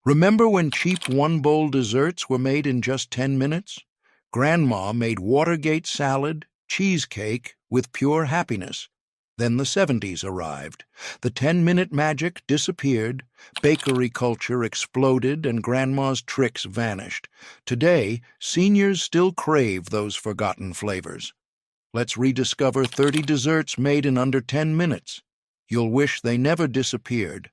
Remember when cheap one-bowl desserts were made in just 10 minutes? Grandma made Watergate Salad, Cheesecake with pure happiness. Then the 70s arrived. The 10-minute magic disappeared, bakery culture exploded, and Grandma's tricks vanished. Today, seniors still crave those forgotten flavors. Let's rediscover 30 desserts made in under 10 minutes. You'll wish they never disappeared.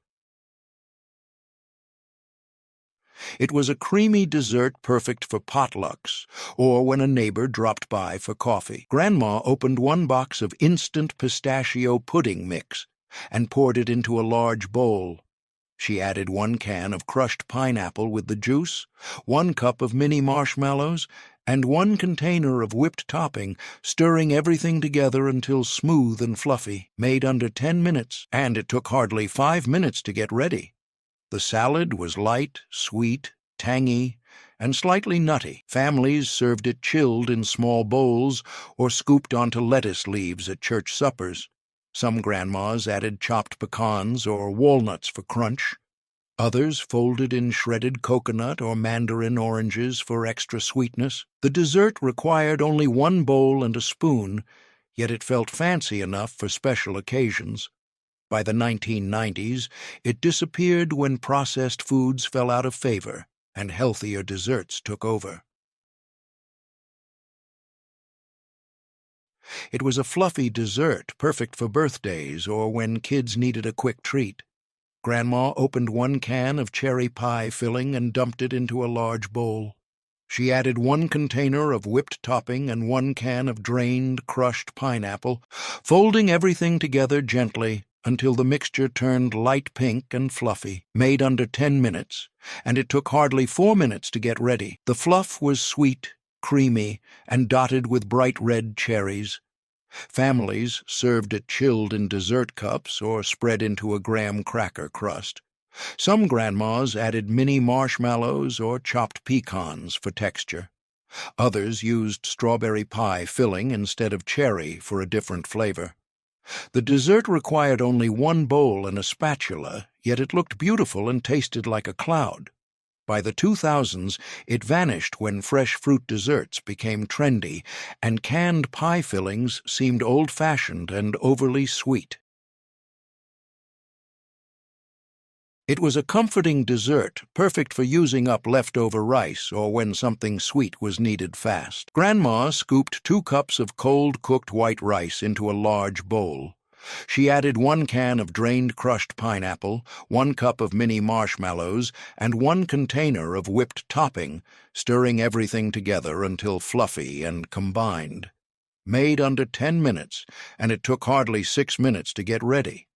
It was a creamy dessert perfect for potlucks, or when a neighbor dropped by for coffee. Grandma opened one box of instant pistachio pudding mix and poured it into a large bowl. She added 1 can of crushed pineapple with the juice, 1 cup of mini marshmallows, and 1 container of whipped topping, stirring everything together until smooth and fluffy. Made under 10 minutes, and it took hardly 5 minutes to get ready. The salad was light, sweet, tangy, and slightly nutty. Families served it chilled in small bowls or scooped onto lettuce leaves at church suppers. Some grandmas added chopped pecans or walnuts for crunch. Others folded in shredded coconut or mandarin oranges for extra sweetness. The dessert required only 1 bowl and a spoon, yet it felt fancy enough for special occasions. By the 1990s, it disappeared when processed foods fell out of favor and healthier desserts took over. It was a fluffy dessert, perfect for birthdays or when kids needed a quick treat. Grandma opened 1 can of cherry pie filling and dumped it into a large bowl. She added 1 container of whipped topping and 1 can of drained, crushed pineapple, folding everything together gently until the mixture turned light pink and fluffy. Made under 10 minutes, and it took hardly 4 minutes to get ready. The fluff was sweet, creamy, and dotted with bright red cherries. Families served it chilled in dessert cups or spread into a graham cracker crust. Some grandmas added mini marshmallows or chopped pecans for texture. Others used strawberry pie filling instead of cherry for a different flavor. The dessert required only 1 bowl and a spatula, yet it looked beautiful and tasted like a cloud. By the 2000s, it vanished when fresh fruit desserts became trendy, and canned pie fillings seemed old-fashioned and overly sweet. It was a comforting dessert, perfect for using up leftover rice or when something sweet was needed fast. Grandma scooped 2 cups of cold-cooked white rice into a large bowl. She added 1 can of drained crushed pineapple, 1 cup of mini marshmallows, and 1 container of whipped topping, stirring everything together until fluffy and combined. Made under 10 minutes, and it took hardly 6 minutes to get ready.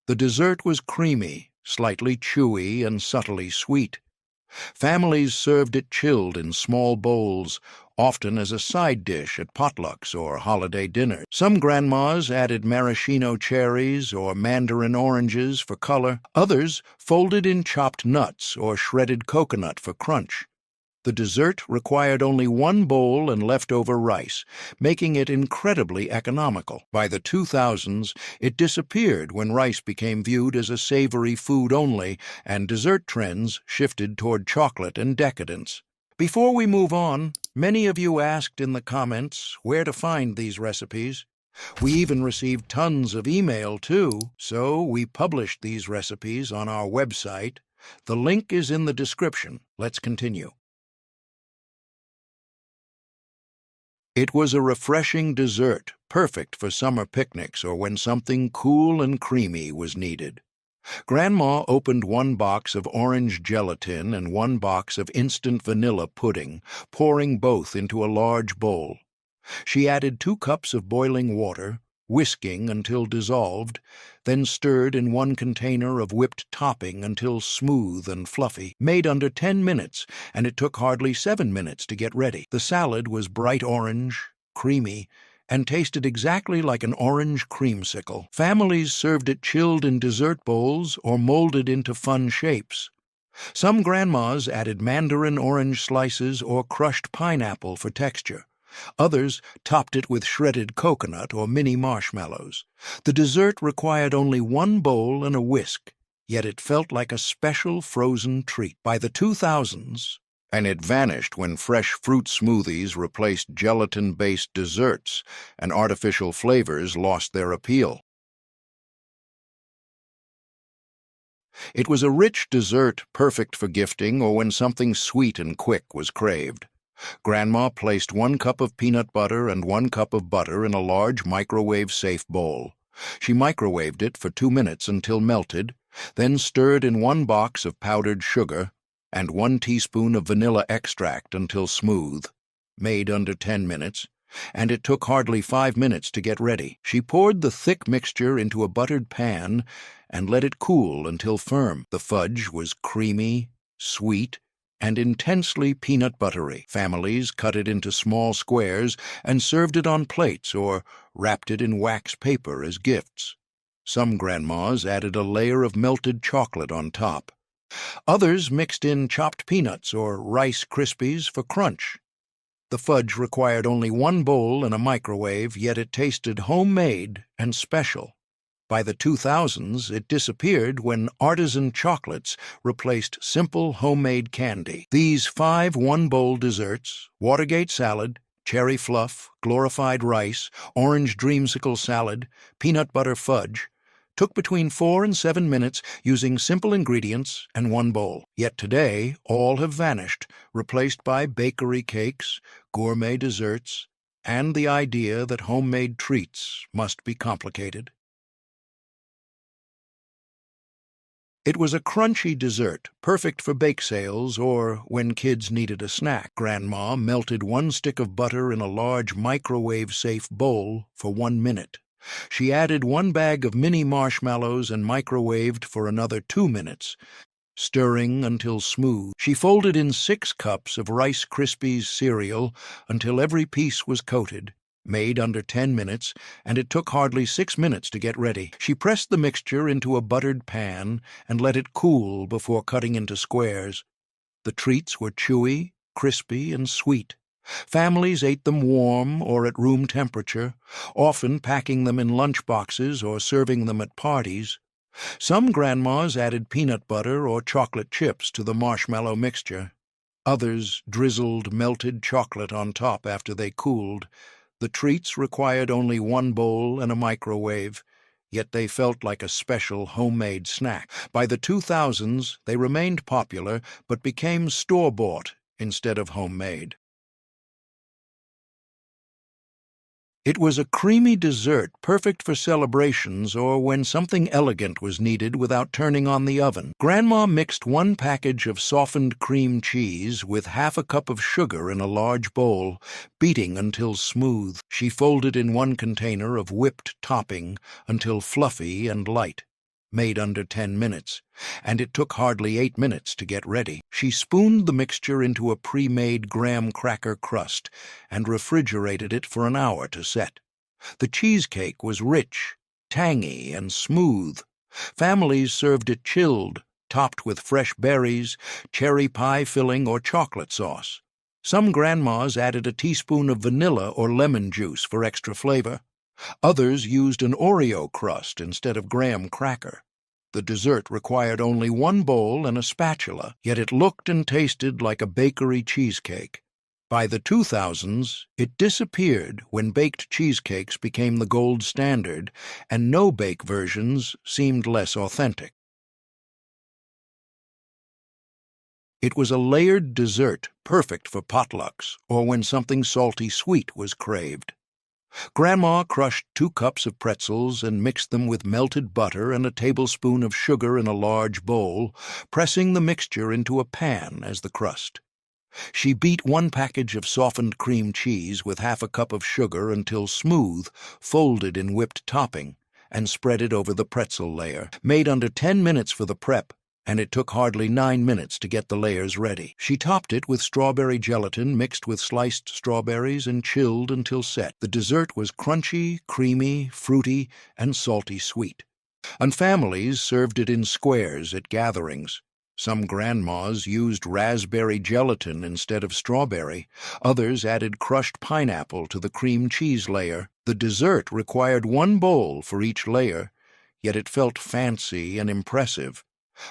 The dessert was creamy, slightly chewy, and subtly sweet. Families served it chilled in small bowls, often as a side dish at potlucks or holiday dinners. Some grandmas added maraschino cherries or mandarin oranges for color. Others folded in chopped nuts or shredded coconut for crunch. The dessert required only 1 bowl and leftover rice, making it incredibly economical. By the 2000s, it disappeared when rice became viewed as a savory food only, and dessert trends shifted toward chocolate and decadence. Before we move on, many of you asked in the comments where to find these recipes. We even received tons of email, too, so we published these recipes on our website. The link is in the description. Let's continue. It was a refreshing dessert, perfect for summer picnics or when something cool and creamy was needed. Grandma opened 1 box of orange gelatin and 1 box of instant vanilla pudding, pouring both into a large bowl. She added 2 cups of boiling water, whisking until dissolved, then stirred in 1 container of whipped topping until smooth and fluffy. Made under 10 minutes, and it took hardly 7 minutes to get ready. The salad was bright orange, creamy, and tasted exactly like an orange creamsicle. Families served it chilled in dessert bowls or molded into fun shapes. Some grandmas added mandarin orange slices or crushed pineapple for texture. Others topped it with shredded coconut or mini marshmallows. The dessert required only 1 bowl and a whisk, yet it felt like a special frozen treat. By the 2000s, and it vanished when fresh fruit smoothies replaced gelatin-based desserts and artificial flavors lost their appeal. It was a rich dessert perfect for gifting or when something sweet and quick was craved. Grandma placed 1 cup of peanut butter and 1 cup of butter in a large microwave-safe bowl. She microwaved it for 2 minutes until melted, then stirred in 1 box of powdered sugar and 1 teaspoon of vanilla extract until smooth, made under 10 minutes, and it took hardly 5 minutes to get ready. She poured the thick mixture into a buttered pan and let it cool until firm. The fudge was creamy, sweet, and intensely peanut buttery. Families cut it into small squares and served it on plates or wrapped it in wax paper as gifts. Some grandmas added a layer of melted chocolate on top. Others mixed in chopped peanuts or Rice Krispies for crunch. The fudge required only 1 bowl and a microwave, yet it tasted homemade and special. By the 2000s, it disappeared when artisan chocolates replaced simple homemade candy. These 5 one-bowl desserts, Watergate Salad, Cherry Fluff, Glorified Rice, Orange Dreamsicle Salad, Peanut Butter Fudge, took between 4 and 7 minutes using simple ingredients and 1 bowl. Yet today, all have vanished, replaced by bakery cakes, gourmet desserts, and the idea that homemade treats must be complicated. It was a crunchy dessert, perfect for bake sales or when kids needed a snack. Grandma melted 1 stick of butter in a large microwave-safe bowl for 1 minute. She added 1 bag of mini marshmallows and microwaved for another 2 minutes, stirring until smooth. She folded in 6 cups of Rice Krispies cereal until every piece was coated, made under 10 minutes, and it took hardly 6 minutes to get ready. She pressed the mixture into a buttered pan and let it cool before cutting into squares. The treats were chewy, crispy, and sweet. Families ate them warm or at room temperature, often packing them in lunch boxes or serving them at parties. Some grandmas added peanut butter or chocolate chips to the marshmallow mixture. Others drizzled melted chocolate on top after they cooled. The treats required only 1 bowl and a microwave, yet they felt like a special homemade snack. By the 2000s, they remained popular but became store-bought instead of homemade. It was a creamy dessert perfect for celebrations or when something elegant was needed without turning on the oven. Grandma mixed 1 package of softened cream cheese with half a cup of sugar in a large bowl, beating until smooth. She folded in 1 container of whipped topping until fluffy and light, made under 10 minutes, and it took hardly 8 minutes to get ready. She spooned the mixture into a pre-made graham cracker crust and refrigerated it for an hour to set. The cheesecake was rich, tangy, and smooth. Families served it chilled, topped with fresh berries, cherry pie filling, or chocolate sauce. Some grandmas added a teaspoon of vanilla or lemon juice for extra flavor. Others used an Oreo crust instead of graham cracker. The dessert required only 1 bowl and a spatula, yet it looked and tasted like a bakery cheesecake. By the 2000s, it disappeared when baked cheesecakes became the gold standard, and no-bake versions seemed less authentic. It was a layered dessert perfect for potlucks or when something salty sweet was craved. Grandma crushed 2 cups of pretzels and mixed them with melted butter and a tablespoon of sugar in a large bowl, pressing the mixture into a pan as the crust. She beat 1 package of softened cream cheese with half a cup of sugar until smooth, folded in whipped topping, and spread it over the pretzel layer. Made under 10 minutes for the prep, and it took hardly 9 minutes to get the layers ready. She topped it with strawberry gelatin mixed with sliced strawberries and chilled until set. The dessert was crunchy, creamy, fruity, and salty sweet. And families served it in squares at gatherings. Some grandmas used raspberry gelatin instead of strawberry. Others added crushed pineapple to the cream cheese layer. The dessert required 1 bowl for each layer, yet it felt fancy and impressive.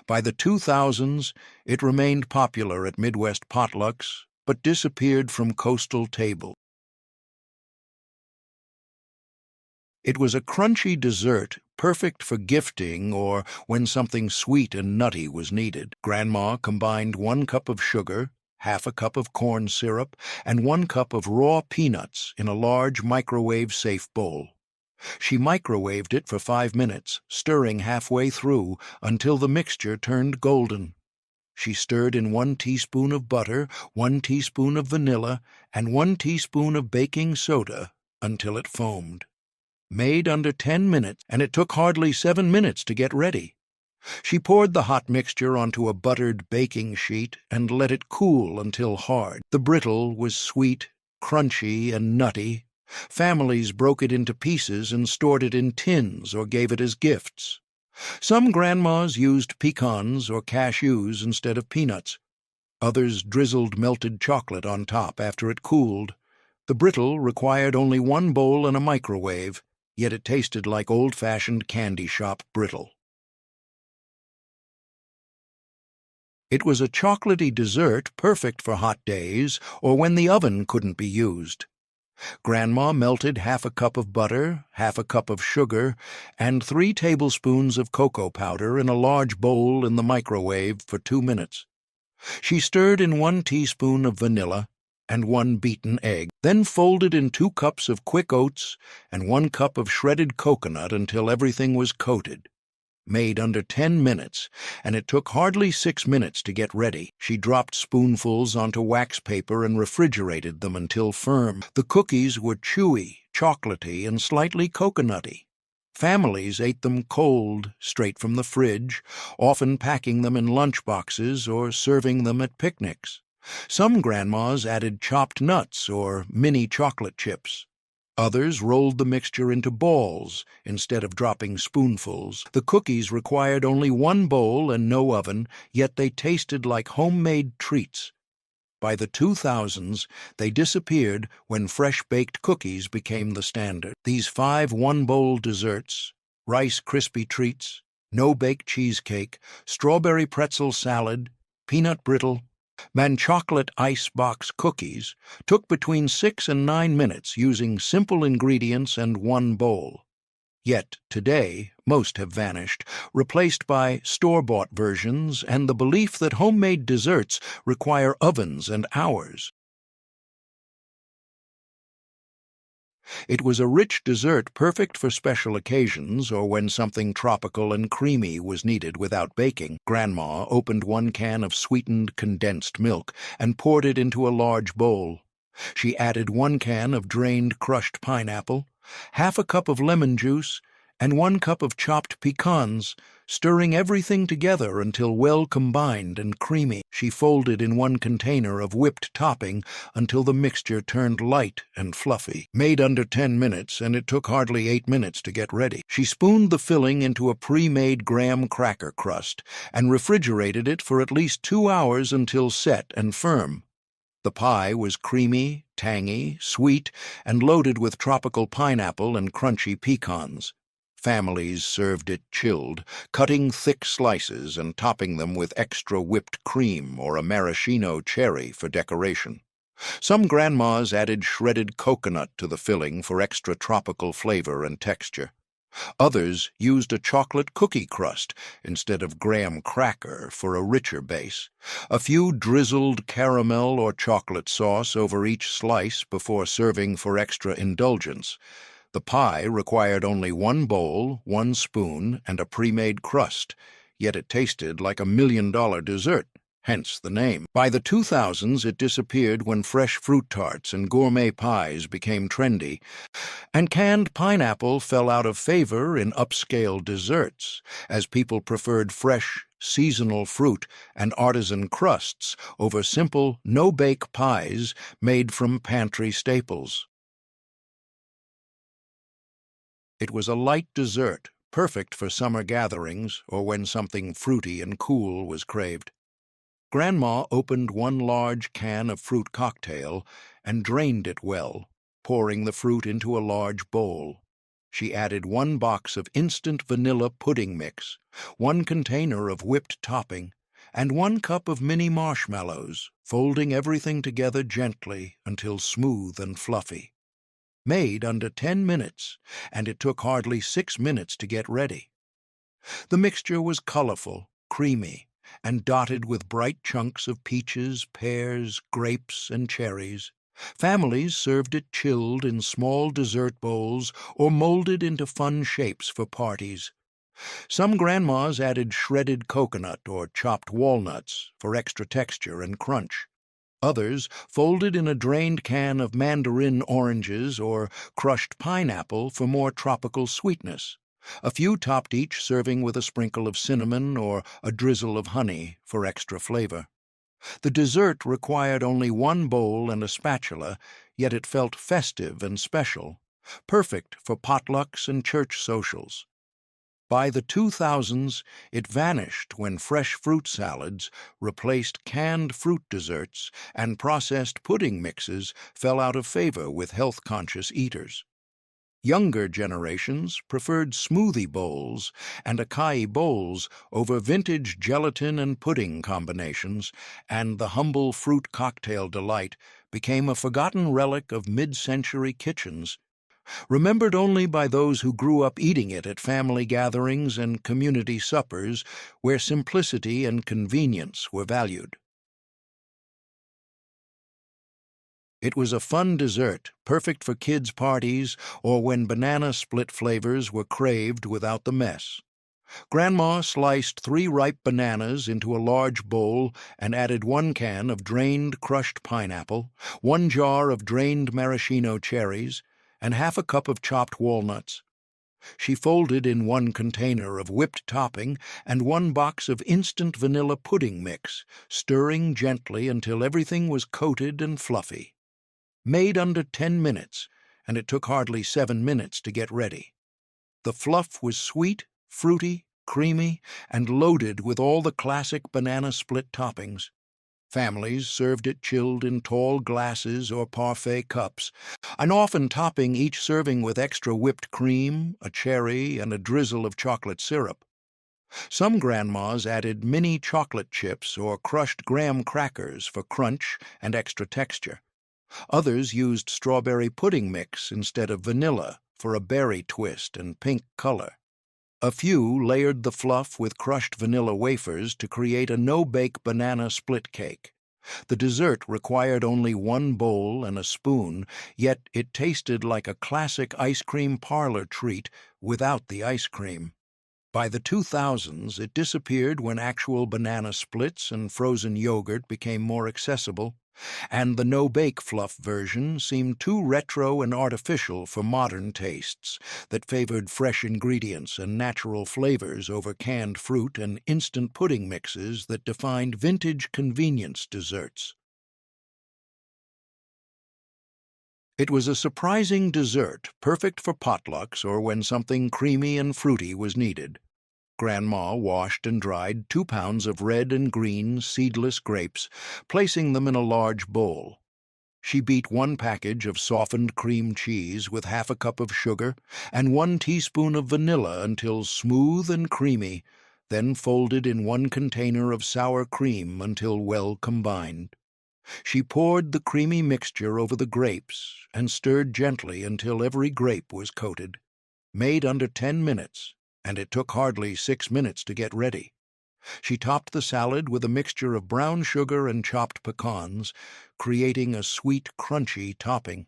By the 2000s, it remained popular at Midwest potlucks, but disappeared from coastal tables. It was a crunchy dessert, perfect for gifting or when something sweet and nutty was needed. Grandma combined 1 cup of sugar, half a cup of corn syrup, and 1 cup of raw peanuts in a large microwave-safe bowl. She microwaved it for 5 minutes, stirring halfway through until the mixture turned golden. She stirred in 1 teaspoon of butter, 1 teaspoon of vanilla, and 1 teaspoon of baking soda until it foamed. Made under 10 minutes, and it took hardly 7 minutes to get ready. She poured the hot mixture onto a buttered baking sheet and let it cool until hard. The brittle was sweet, crunchy, and nutty. Families broke it into pieces and stored it in tins or gave it as gifts. Some grandmas used pecans or cashews instead of peanuts. Others drizzled melted chocolate on top after it cooled. The brittle required only 1 bowl and a microwave, yet it tasted like old-fashioned candy shop brittle. It was a chocolatey dessert perfect for hot days or when the oven couldn't be used. Grandma melted half a cup of butter, half a cup of sugar, and 3 tablespoons of cocoa powder in a large bowl in the microwave for 2 minutes. She stirred in 1 teaspoon of vanilla and 1 beaten egg, then folded in 2 cups of quick oats and 1 cup of shredded coconut until everything was coated. Made under 10 minutes, and it took hardly 6 minutes to get ready. She dropped spoonfuls onto wax paper and refrigerated them until firm. The cookies were chewy, chocolatey, and slightly coconutty. Families ate them cold, straight from the fridge, often packing them in lunchboxes or serving them at picnics. Some grandmas added chopped nuts or mini chocolate chips. Others rolled the mixture into balls instead of dropping spoonfuls. The cookies required only 1 bowl and no oven, yet they tasted like homemade treats. By the 2000s, they disappeared when fresh-baked cookies became the standard. These 5 one-bowl desserts, Rice Krispie treats, no-bake cheesecake, strawberry pretzel salad, peanut brittle, and chocolate icebox cookies took between 6 and 9 minutes using simple ingredients and 1 bowl. Yet today, most have vanished, replaced by store-bought versions and the belief that homemade desserts require ovens and hours. It was a rich dessert perfect for special occasions or when something tropical and creamy was needed without baking. Grandma opened 1 can of sweetened condensed milk and poured it into a large bowl. She added 1 can of drained crushed pineapple, half a cup of lemon juice, and 1 cup of chopped pecans, stirring everything together until well combined and creamy. She folded in 1 container of whipped topping until the mixture turned light and fluffy. Made under 10 minutes, and it took hardly 8 minutes to get ready. She spooned the filling into a pre-made graham cracker crust and refrigerated it for at least 2 hours until set and firm. The pie was creamy, tangy, sweet, and loaded with tropical pineapple and crunchy pecans. Families served it chilled, cutting thick slices and topping them with extra whipped cream or a maraschino cherry for decoration. Some grandmas added shredded coconut to the filling for extra tropical flavor and texture. Others used a chocolate cookie crust instead of graham cracker for a richer base. A few drizzled caramel or chocolate sauce over each slice before serving for extra indulgence. The pie required only 1 bowl, 1 spoon, and a pre-made crust, yet it tasted like a $1 million dessert, hence the name. By the 2000s, it disappeared when fresh fruit tarts and gourmet pies became trendy, and canned pineapple fell out of favor in upscale desserts, as people preferred fresh, seasonal fruit and artisan crusts over simple, no-bake pies made from pantry staples. It was a light dessert, perfect for summer gatherings or when something fruity and cool was craved. Grandma opened 1 large can of fruit cocktail and drained it well, pouring the fruit into a large bowl. She added 1 box of instant vanilla pudding mix, 1 container of whipped topping, and 1 cup of mini marshmallows, folding everything together gently until smooth and fluffy. Made under 10 minutes, and it took hardly 6 minutes to get ready. The mixture was colorful, creamy, and dotted with bright chunks of peaches, pears, grapes, and cherries. Families served it chilled in small dessert bowls or molded into fun shapes for parties. Some grandmas added shredded coconut or chopped walnuts for extra texture and crunch. Others folded in a drained can of mandarin oranges or crushed pineapple for more tropical sweetness. A few topped each serving with a sprinkle of cinnamon or a drizzle of honey for extra flavor. The dessert required only 1 bowl and a spatula, yet it felt festive and special, perfect for potlucks and church socials. By the 2000s, it vanished when fresh fruit salads replaced canned fruit desserts and processed pudding mixes fell out of favor with health-conscious eaters. Younger generations preferred smoothie bowls and acai bowls over vintage gelatin and pudding combinations, and the humble fruit cocktail delight became a forgotten relic of mid-century kitchens, remembered only by those who grew up eating it at family gatherings and community suppers where simplicity and convenience were valued. It was a fun dessert, perfect for kids' parties or when banana split flavors were craved without the mess. Grandma sliced 3 ripe bananas into a large bowl and added 1 can of drained crushed pineapple, 1 jar of drained maraschino cherries, and half a cup of chopped walnuts. She folded in 1 container of whipped topping and 1 box of instant vanilla pudding mix, stirring gently until everything was coated and fluffy. Made under 10 minutes, and it took hardly 7 minutes to get ready. The fluff was sweet, fruity, creamy, and loaded with all the classic banana split toppings. Families served it chilled in tall glasses or parfait cups, and often topping each serving with extra whipped cream, a cherry, and a drizzle of chocolate syrup. Some grandmas added mini chocolate chips or crushed graham crackers for crunch and extra texture. Others used strawberry pudding mix instead of vanilla for a berry twist and pink color. A few layered the fluff with crushed vanilla wafers to create a no-bake banana split cake. The dessert required only 1 bowl and a spoon, yet it tasted like a classic ice cream parlor treat without the ice cream. By the 2000s, it disappeared when actual banana splits and frozen yogurt became more accessible, and the no-bake fluff version seemed too retro and artificial for modern tastes that favored fresh ingredients and natural flavors over canned fruit and instant pudding mixes that defined vintage convenience desserts. It was a surprising dessert, perfect for potlucks or when something creamy and fruity was needed. Grandma washed and dried 2 pounds of red and green seedless grapes, placing them in a large bowl. She beat 1 package of softened cream cheese with half a cup of sugar and 1 teaspoon of vanilla until smooth and creamy, then folded in 1 container of sour cream until well combined. She poured the creamy mixture over the grapes and stirred gently until every grape was coated. Made under 10 minutes, and it took hardly 6 minutes to get ready. She topped the salad with a mixture of brown sugar and chopped pecans, creating a sweet, crunchy topping.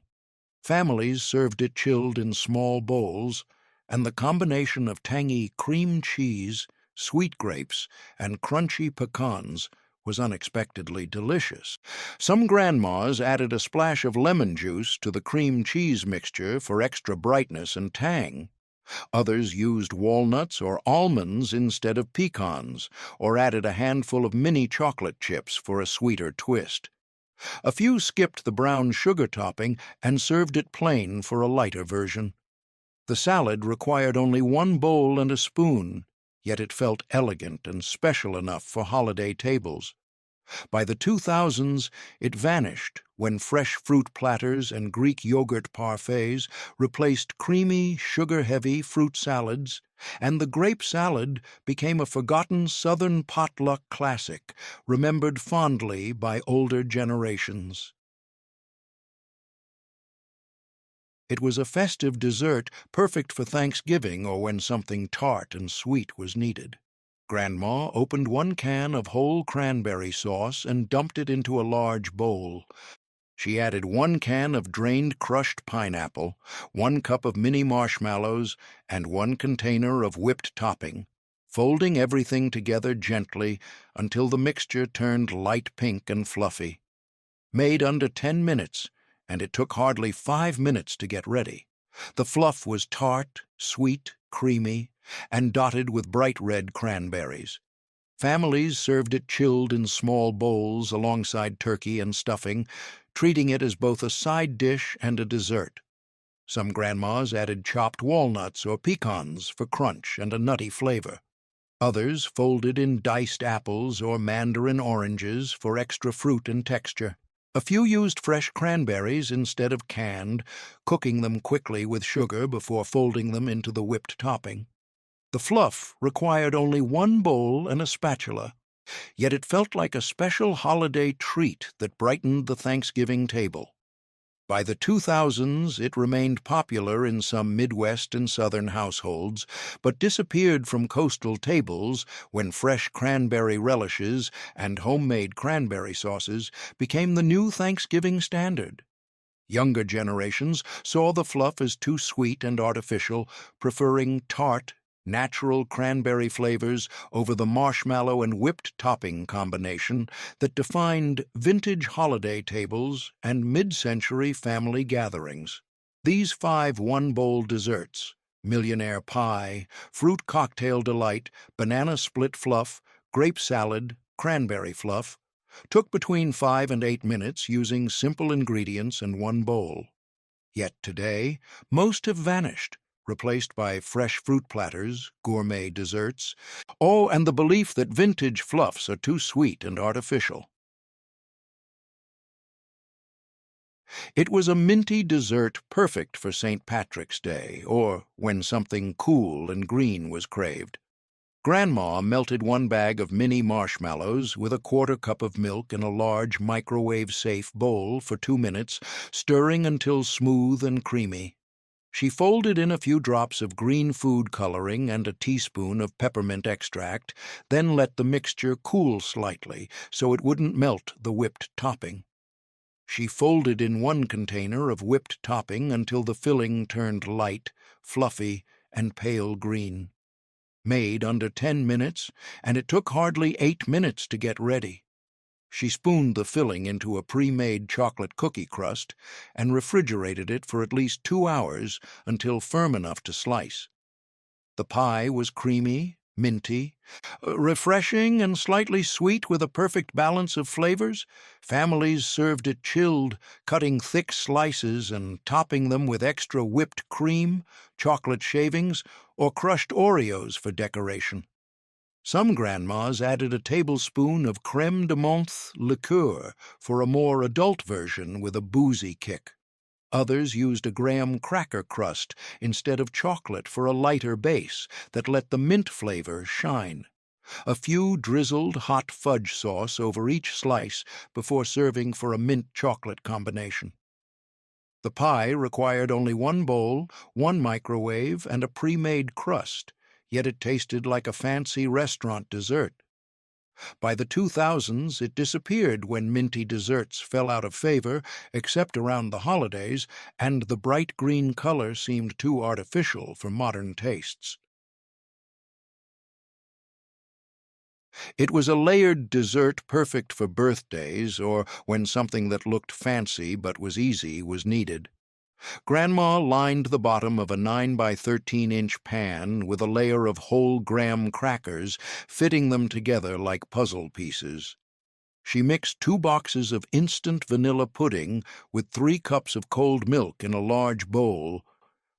Families served it chilled in small bowls, and the combination of tangy cream cheese, sweet grapes, and crunchy pecans was unexpectedly delicious. Some grandmas added a splash of lemon juice to the cream cheese mixture for extra brightness and tang. Others used walnuts or almonds instead of pecans, or added a handful of mini chocolate chips for a sweeter twist. A few skipped the brown sugar topping and served it plain for a lighter version. The salad required only 1 bowl and a spoon, yet it felt elegant and special enough for holiday tables. By the 2000s, it vanished when fresh fruit platters and Greek yogurt parfaits replaced creamy, sugar-heavy fruit salads, and the grape salad became a forgotten Southern potluck classic, remembered fondly by older generations. It was a festive dessert perfect for Thanksgiving or when something tart and sweet was needed. Grandma opened one can of whole cranberry sauce and dumped it into a large bowl. She added one can of drained crushed pineapple, 1 cup of mini marshmallows, and 1 container of whipped topping, folding everything together gently until the mixture turned light pink and fluffy. Made under 10 minutes, and it took hardly 5 minutes to get ready. The fluff was tart, sweet, creamy, and dotted with bright red cranberries. Families served it chilled in small bowls alongside turkey and stuffing, treating it as both a side dish and a dessert. Some grandmas added chopped walnuts or pecans for crunch and a nutty flavor. Others folded in diced apples or mandarin oranges for extra fruit and texture. A few used fresh cranberries instead of canned, cooking them quickly with sugar before folding them into the whipped topping. The fluff required only 1 bowl and a spatula, yet it felt like a special holiday treat that brightened the Thanksgiving table. By the 2000s, it remained popular in some Midwest and Southern households, but disappeared from coastal tables when fresh cranberry relishes and homemade cranberry sauces became the new Thanksgiving standard. Younger generations saw the fluff as too sweet and artificial, preferring tart, natural cranberry flavors over the marshmallow and whipped topping combination that defined vintage holiday tables and mid-century family gatherings. These 5 one-bowl desserts, Millionaire Pie, Fruit Cocktail Delight, Banana Split Fluff, Grape Salad, Cranberry Fluff, took between 5 and 8 minutes using simple ingredients and 1 bowl. Yet today, most have vanished, replaced by fresh fruit platters, gourmet desserts, and the belief that vintage fluffs are too sweet and artificial. It was a minty dessert perfect for St. Patrick's Day, or when something cool and green was craved. Grandma melted 1 bag of mini marshmallows with a 1/4 cup of milk in a large microwave-safe bowl for 2 minutes, stirring until smooth and creamy. She folded in a few drops of green food coloring and a teaspoon of peppermint extract, then let the mixture cool slightly so it wouldn't melt the whipped topping. She folded in 1 container of whipped topping until the filling turned light, fluffy, and pale green. Made under 10 minutes, and it took hardly 8 minutes to get ready. She spooned the filling into a pre-made chocolate cookie crust and refrigerated it for at least 2 hours until firm enough to slice. The pie was creamy, minty, refreshing and slightly sweet with a perfect balance of flavors. Families served it chilled, cutting thick slices and topping them with extra whipped cream, chocolate shavings, or crushed Oreos for decoration. Some grandmas added a tablespoon of crème de menthe liqueur for a more adult version with a boozy kick. Others used a graham cracker crust instead of chocolate for a lighter base that let the mint flavor shine. A few drizzled hot fudge sauce over each slice before serving for a mint chocolate combination. The pie required only 1 bowl, 1 microwave, and a pre-made crust, yet it tasted like a fancy restaurant dessert. By the 2000s, it disappeared when minty desserts fell out of favor, except around the holidays, and the bright green color seemed too artificial for modern tastes. It was a layered dessert perfect for birthdays or when something that looked fancy but was easy was needed. Grandma lined the bottom of a 9 by 13-inch pan with a layer of whole graham crackers, fitting them together like puzzle pieces. She mixed 2 boxes of instant vanilla pudding with 3 cups of cold milk in a large bowl,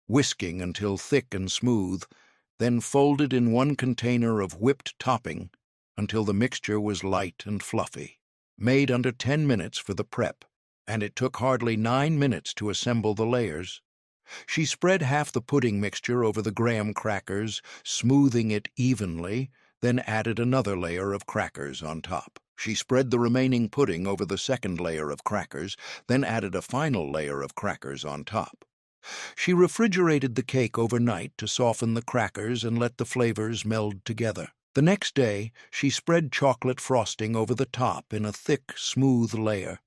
whisking until thick and smooth, then folded in 1 container of whipped topping until the mixture was light and fluffy. Made under 10 minutes for the prep, and it took hardly 9 minutes to assemble the layers. She spread half the pudding mixture over the graham crackers, smoothing it evenly, then added another layer of crackers on top. She spread the remaining pudding over the second layer of crackers, then added a final layer of crackers on top. She refrigerated the cake overnight to soften the crackers and let the flavors meld together. The next day, she spread chocolate frosting over the top in a thick, smooth layer.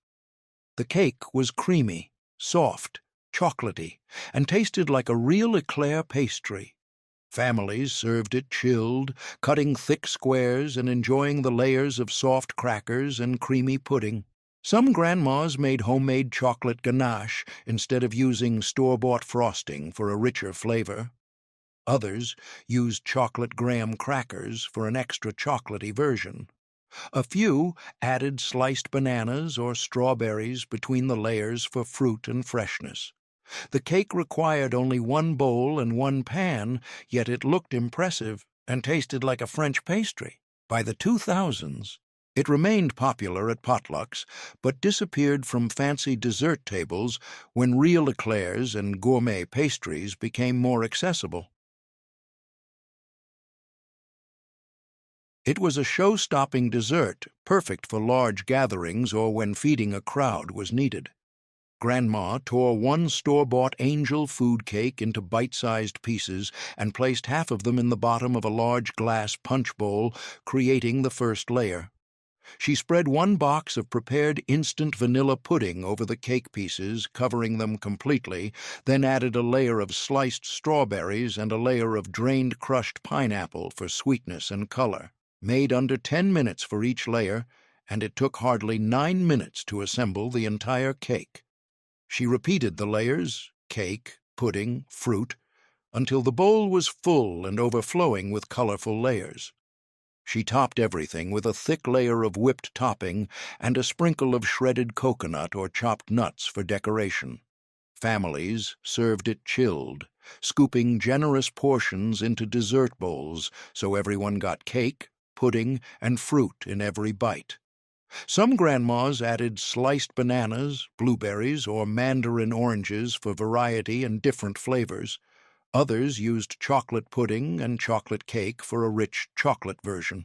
The cake was creamy, soft, chocolatey, and tasted like a real eclair pastry. Families served it chilled, cutting thick squares and enjoying the layers of soft crackers and creamy pudding. Some grandmas made homemade chocolate ganache instead of using store-bought frosting for a richer flavor. Others used chocolate graham crackers for an extra chocolatey version. A few added sliced bananas or strawberries between the layers for fruit and freshness. The cake required only one bowl and one pan, yet it looked impressive and tasted like a French pastry. By the 2000s, it remained popular at potlucks, but disappeared from fancy dessert tables when real eclairs and gourmet pastries became more accessible. It was a show-stopping dessert, perfect for large gatherings or when feeding a crowd was needed. Grandma tore one store-bought angel food cake into bite-sized pieces and placed half of them in the bottom of a large glass punch bowl, creating the first layer. She spread one box of prepared instant vanilla pudding over the cake pieces, covering them completely, then added a layer of sliced strawberries and a layer of drained crushed pineapple for sweetness and color. Made under 10 minutes for each layer, and it took hardly 9 minutes to assemble the entire cake. She repeated the layers, cake, pudding, fruit, until the bowl was full and overflowing with colorful layers. She topped everything with a thick layer of whipped topping and a sprinkle of shredded coconut or chopped nuts for decoration. Families served it chilled, scooping generous portions into dessert bowls so everyone got cake, pudding, and fruit in every bite. Some grandmas added sliced bananas, blueberries, or mandarin oranges for variety and different flavors. Others used chocolate pudding and chocolate cake for a rich chocolate version.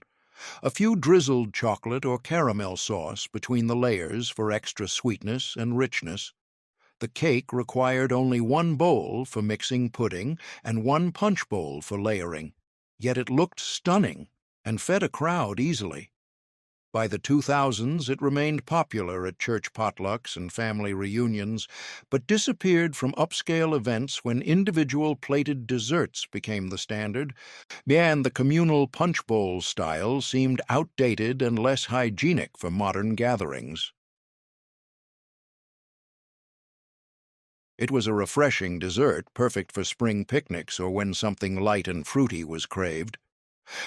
A few drizzled chocolate or caramel sauce between the layers for extra sweetness and richness. The cake required only one bowl for mixing pudding and one punch bowl for layering, yet it looked stunning and fed a crowd easily. By the 2000s, it remained popular at church potlucks and family reunions, but disappeared from upscale events when individual plated desserts became the standard, and the communal punch bowl style seemed outdated and less hygienic for modern gatherings. It was a refreshing dessert, perfect for spring picnics or when something light and fruity was craved.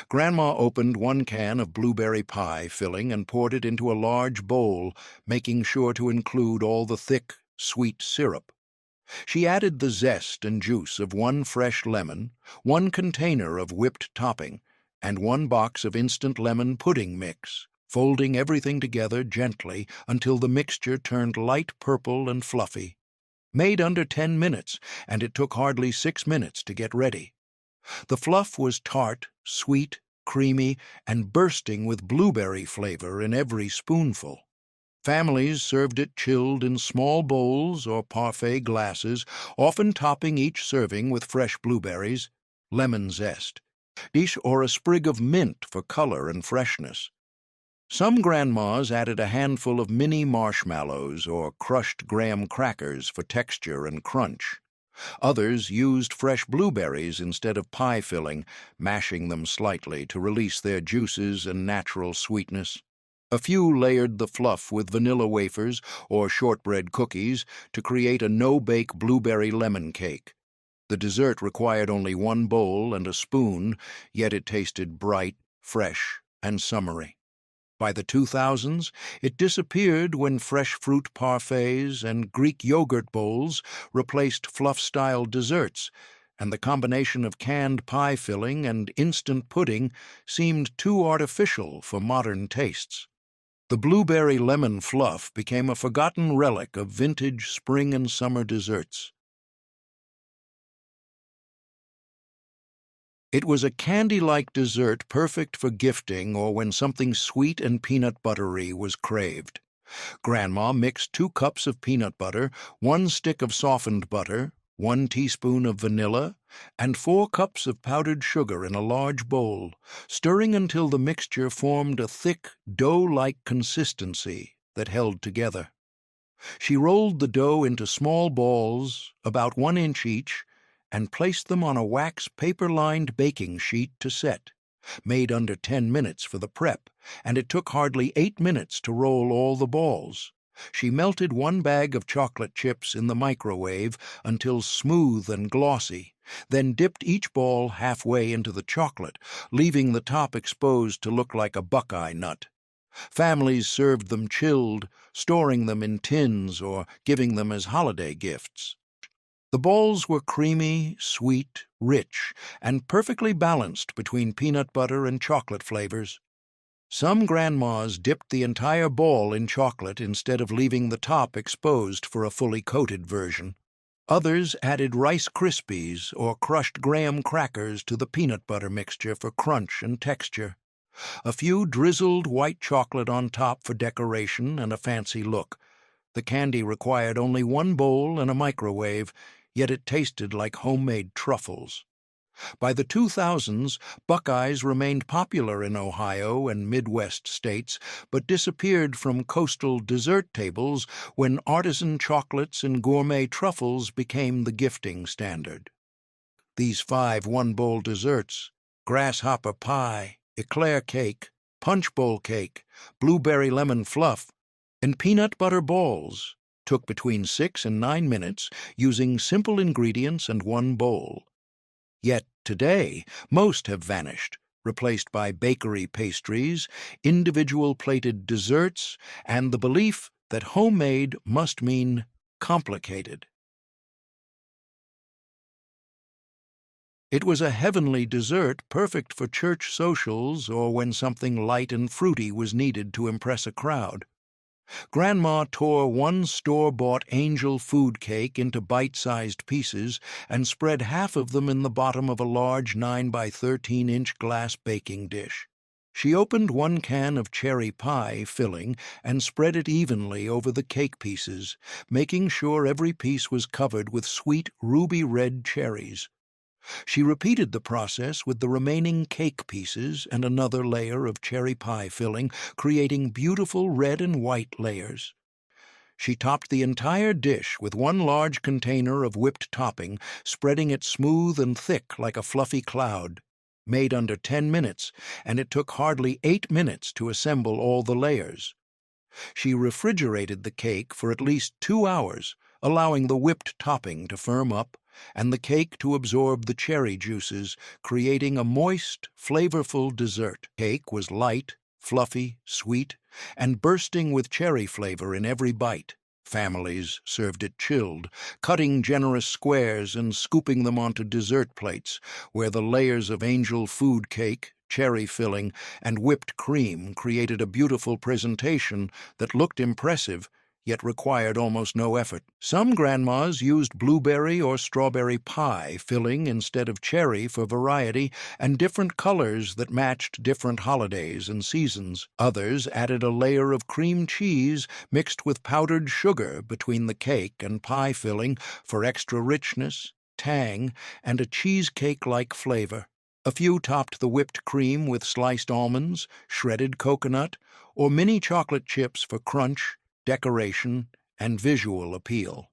Grandma opened one can of blueberry pie filling and poured it into a large bowl, making sure to include all the thick, sweet syrup. She added the zest and juice of one fresh lemon, one container of whipped topping, and one box of instant lemon pudding mix, folding everything together gently until the mixture turned light purple and fluffy. Made under 10 minutes, and it took hardly 6 minutes to get ready. The fluff was tart, sweet, creamy, and bursting with blueberry flavor in every spoonful. Families served it chilled in small bowls or parfait glasses, often topping each serving with fresh blueberries, lemon zest, or a sprig of mint for color and freshness. Some grandmas added a handful of mini marshmallows or crushed graham crackers for texture and crunch. Others used fresh blueberries instead of pie filling, mashing them slightly to release their juices and natural sweetness. A few layered the fluff with vanilla wafers or shortbread cookies to create a no-bake blueberry lemon cake. The dessert required only one bowl and a spoon, yet it tasted bright, fresh, and summery. By the 2000s, it disappeared when fresh fruit parfaits and Greek yogurt bowls replaced fluff-style desserts, and the combination of canned pie filling and instant pudding seemed too artificial for modern tastes. The blueberry lemon fluff became a forgotten relic of vintage spring and summer desserts. It was a candy-like dessert perfect for gifting or when something sweet and peanut buttery was craved. Grandma mixed 2 cups of peanut butter, 1 stick of softened butter, 1 teaspoon of vanilla, and 4 cups of powdered sugar in a large bowl, stirring until the mixture formed a thick, dough-like consistency that held together. She rolled the dough into small balls, about 1 inch each, and placed them on a wax paper-lined baking sheet to set, made under 10 minutes for the prep, and it took hardly 8 minutes to roll all the balls. She melted 1 bag of chocolate chips in the microwave until smooth and glossy, then dipped each ball halfway into the chocolate, leaving the top exposed to look like a buckeye nut. Families served them chilled, storing them in tins or giving them as holiday gifts. The balls were creamy, sweet, rich, and perfectly balanced between peanut butter and chocolate flavors. Some grandmas dipped the entire ball in chocolate instead of leaving the top exposed for a fully coated version. Others added Rice Krispies or crushed graham crackers to the peanut butter mixture for crunch and texture. A few drizzled white chocolate on top for decoration and a fancy look. The candy required only 1 bowl and a microwave, yet it tasted like homemade truffles. By the 2000s, Buckeyes remained popular in Ohio and Midwest states, but disappeared from coastal dessert tables when artisan chocolates and gourmet truffles became the gifting standard. These 5 one-bowl desserts, Grasshopper Pie, Eclair Cake, Punch Bowl Cake, Blueberry Lemon Fluff, and Peanut Butter Balls, took between 6 and 9 minutes using simple ingredients and 1 bowl. Yet today, most have vanished, replaced by bakery pastries, individual plated desserts, and the belief that homemade must mean complicated. It was a heavenly dessert perfect for church socials or when something light and fruity was needed to impress a crowd. Grandma tore 1 store-bought angel food cake into bite-sized pieces and spread half of them in the bottom of a large 9 by 13-inch glass baking dish. She opened 1 can of cherry pie filling and spread it evenly over the cake pieces, making sure every piece was covered with sweet ruby-red cherries. She repeated the process with the remaining cake pieces and another layer of cherry pie filling, creating beautiful red and white layers. She topped the entire dish with 1 large container of whipped topping, spreading it smooth and thick like a fluffy cloud. Made under 10 minutes, and it took hardly 8 minutes to assemble all the layers. She refrigerated the cake for at least 2 hours, allowing the whipped topping to firm up and the cake to absorb the cherry juices, creating a moist, flavorful dessert. Cake was light, fluffy, sweet, and bursting with cherry flavor in every bite. Families served it chilled, cutting generous squares and scooping them onto dessert plates, where the layers of angel food cake, cherry filling, and whipped cream created a beautiful presentation that looked impressive, yet required almost no effort. Some grandmas used blueberry or strawberry pie filling instead of cherry for variety and different colors that matched different holidays and seasons. Others added a layer of cream cheese mixed with powdered sugar between the cake and pie filling for extra richness, tang, and a cheesecake-like flavor. A few topped the whipped cream with sliced almonds, shredded coconut, or mini chocolate chips for crunch, decoration, and visual appeal.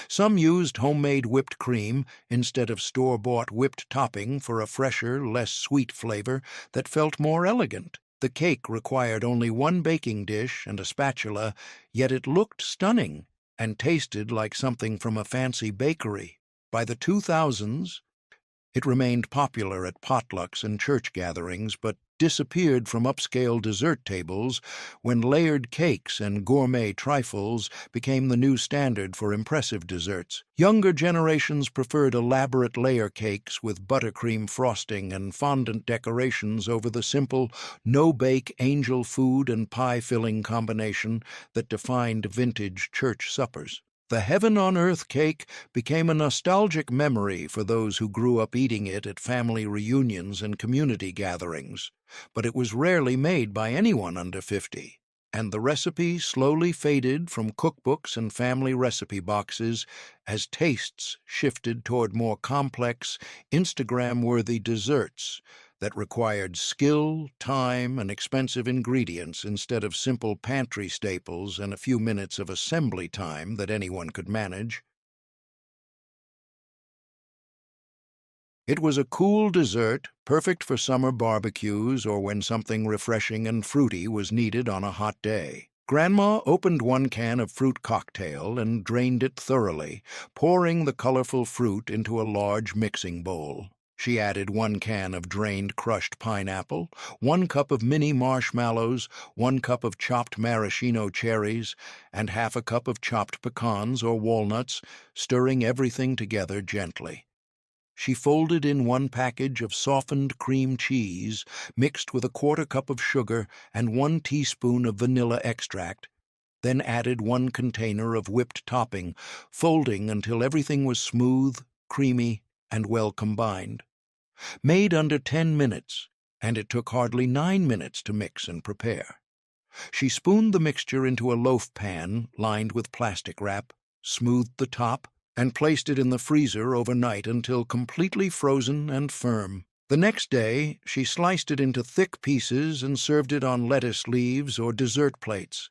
Some used homemade whipped cream instead of store-bought whipped topping for a fresher, less sweet flavor that felt more elegant. The cake required only 1 baking dish and a spatula, yet it looked stunning and tasted like something from a fancy bakery. By the 2000s, It remained popular at potlucks and church gatherings, but disappeared from upscale dessert tables when layered cakes and gourmet trifles became the new standard for impressive desserts. Younger generations preferred elaborate layer cakes with buttercream frosting and fondant decorations over the simple, no-bake angel food and pie filling combination that defined vintage church suppers. The heaven-on-earth cake became a nostalgic memory for those who grew up eating it at family reunions and community gatherings, but it was rarely made by anyone under 50, and the recipe slowly faded from cookbooks and family recipe boxes as tastes shifted toward more complex, Instagram-worthy desserts that required skill, time, and expensive ingredients instead of simple pantry staples and a few minutes of assembly time that anyone could manage. It was a cool dessert, perfect for summer barbecues or when something refreshing and fruity was needed on a hot day. Grandma opened one can of fruit cocktail and drained it thoroughly, pouring the colorful fruit into a large mixing bowl. She added 1 can of drained crushed pineapple, 1 cup of mini marshmallows, 1 cup of chopped maraschino cherries, and half a cup of chopped pecans or walnuts, stirring everything together gently. She folded in 1 package of softened cream cheese, mixed with a 1/4 cup of sugar and 1 teaspoon of vanilla extract, then added 1 container of whipped topping, folding until everything was smooth, creamy, and well combined. Made under 10 minutes, and it took hardly 9 minutes to mix and prepare. She spooned the mixture into a loaf pan lined with plastic wrap, smoothed the top, and placed it in the freezer overnight until completely frozen and firm. The next day, she sliced it into thick pieces and served it on lettuce leaves or dessert plates.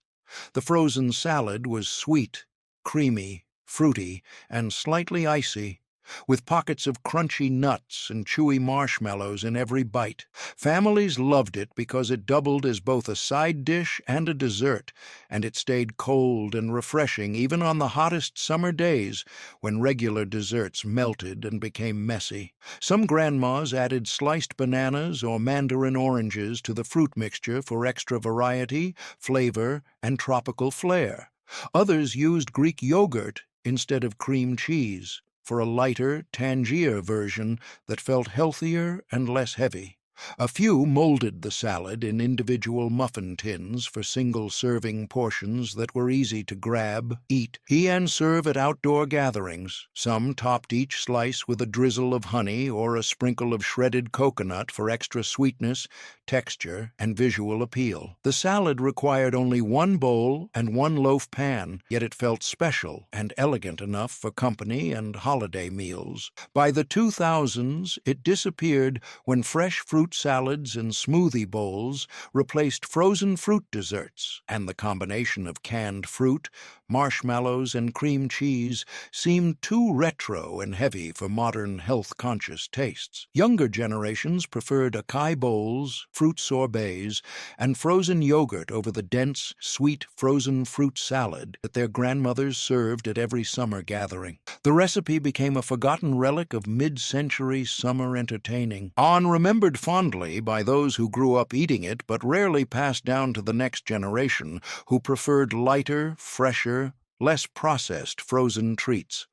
The frozen salad was sweet, creamy, fruity, and slightly icy, with pockets of crunchy nuts and chewy marshmallows in every bite. Families loved it because it doubled as both a side dish and a dessert, and it stayed cold and refreshing even on the hottest summer days when regular desserts melted and became messy. Some grandmas added sliced bananas or mandarin oranges to the fruit mixture for extra variety, flavor, and tropical flair. Others used Greek yogurt instead of cream cheese for a lighter, tangier version that felt healthier and less heavy. A few molded the salad in individual muffin tins for single-serving portions that were easy to grab, eat, and serve at outdoor gatherings. Some topped each slice with a drizzle of honey or a sprinkle of shredded coconut for extra sweetness, texture, and visual appeal. The salad required only 1 bowl and 1 loaf pan, yet it felt special and elegant enough for company and holiday meals. By the 2000s, it disappeared when fresh fruit salads and smoothie bowls replaced frozen fruit desserts, and the combination of canned fruit, marshmallows, and cream cheese seemed too retro and heavy for modern health-conscious tastes. Younger generations preferred acai bowls, fruit sorbets, and frozen yogurt over the dense, sweet frozen fruit salad that their grandmothers served at every summer gathering. The recipe became a forgotten relic of mid-century summer entertaining, remembered fondly by those who grew up eating it but rarely passed down to the next generation, who preferred lighter, fresher, less processed frozen treats.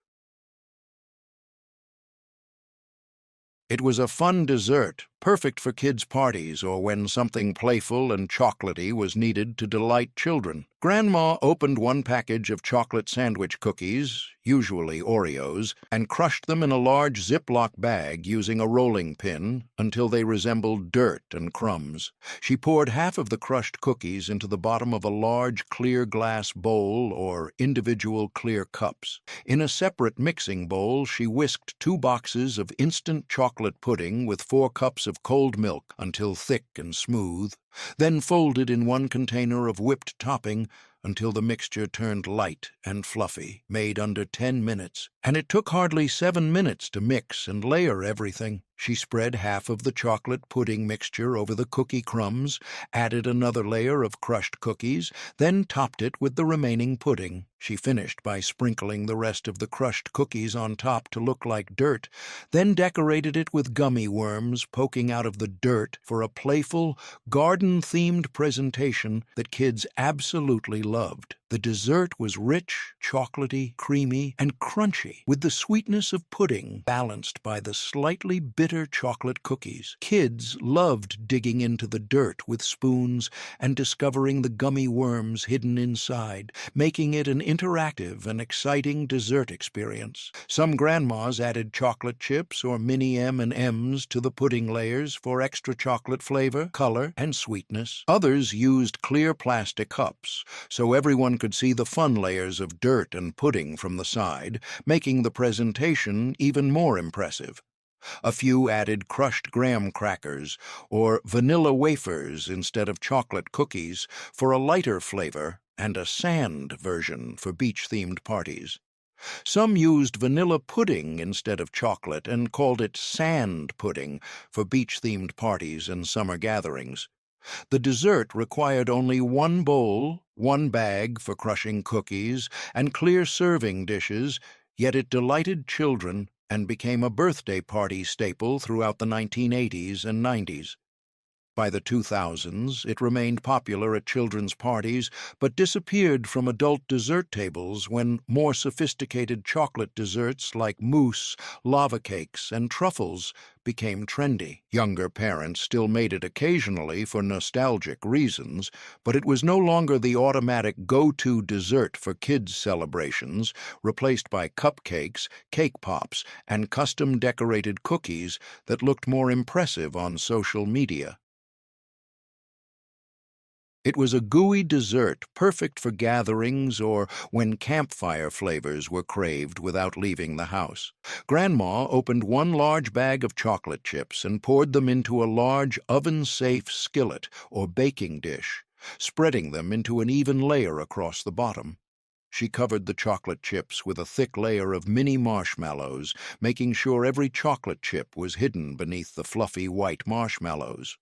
It was a fun dessert, perfect for kids' parties or when something playful and chocolatey was needed to delight children. Grandma opened 1 package of chocolate sandwich cookies, usually Oreos, and crushed them in a large Ziploc bag using a rolling pin until they resembled dirt and crumbs. She poured half of the crushed cookies into the bottom of a large clear glass bowl or individual clear cups. In a separate mixing bowl, she whisked 2 boxes of instant chocolate pudding with 4 cups of cold milk until thick and smooth, then folded in 1 container of whipped topping until the mixture turned light and fluffy, made under 10 minutes, and it took hardly 7 minutes to mix and layer everything. She spread half of the chocolate pudding mixture over the cookie crumbs, added another layer of crushed cookies, then topped it with the remaining pudding. She finished by sprinkling the rest of the crushed cookies on top to look like dirt, then decorated it with gummy worms poking out of the dirt for a playful, garden-themed presentation that kids absolutely loved. The dessert was rich, chocolatey, creamy, and crunchy, with the sweetness of pudding balanced by the slightly bitter chocolate cookies. Kids loved digging into the dirt with spoons and discovering the gummy worms hidden inside, making it an interactive and exciting dessert experience. Some grandmas added chocolate chips or mini M&Ms to the pudding layers for extra chocolate flavor, color, and sweetness. Others used clear plastic cups, so everyone could see the fun layers of dirt and pudding from the side, making the presentation even more impressive. A few added crushed graham crackers or vanilla wafers instead of chocolate cookies for a lighter flavor and a sand version for beach-themed parties. Some used vanilla pudding instead of chocolate and called it sand pudding for beach-themed parties and summer gatherings. The dessert required only one bowl, one bag for crushing cookies, and clear serving dishes, yet it delighted children and became a birthday party staple throughout the 1980s and 90s. By the 2000s, it remained popular at children's parties, but disappeared from adult dessert tables when more sophisticated chocolate desserts like mousse, lava cakes, and truffles became trendy. Younger parents still made it occasionally for nostalgic reasons, but it was no longer the automatic go-to dessert for kids' celebrations, replaced by cupcakes, cake pops, and custom-decorated cookies that looked more impressive on social media. It was a gooey dessert perfect for gatherings or when campfire flavors were craved without leaving the house. Grandma opened one large bag of chocolate chips and poured them into a large oven-safe skillet or baking dish, spreading them into an even layer across the bottom. She covered the chocolate chips with a thick layer of mini marshmallows, making sure every chocolate chip was hidden beneath the fluffy white marshmallows.